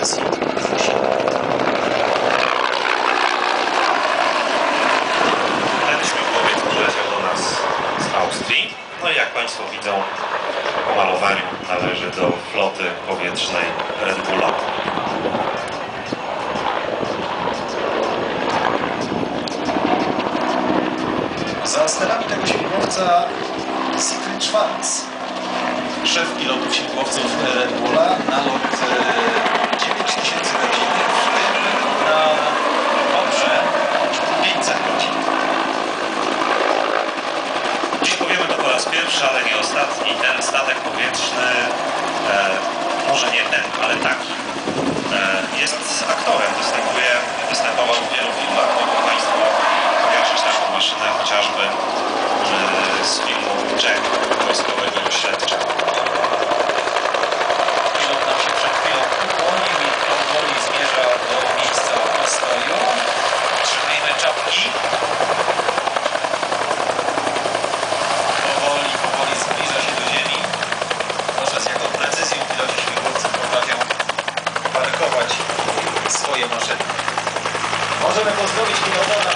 wersji. Ten śmigłowiec przyleciał do nas z Austrii. No i jak Państwo widzą, po malowaniu należy do floty powietrznej Red Bulla. Za sterami tego śmigłowca Siegfried Schwarz, szef pilotów śmigłowców Red Bulla, na lot 9000 godzin, na dobrze 500 godzin. Dziś powiemy to po raz pierwszy, ale nie ostatni. Ten statek powietrzny, może nie ten, ale taki, jest aktorem. Występował w wielu filmach. Mogą Państwo kojarzyć taką maszynę chociażby z filmu Jack wojskowego śledczego. Pilot nam się przed chwilą ukłonił i powoli zmierza do miejsca postoju. Trzymajmy czapki. Powoli zbliża się do ziemi. Proszę, z jaką precyzją piloci śmigłowców potrafią parkować swoje maszyny. Możemy pozdrowić pilota nawet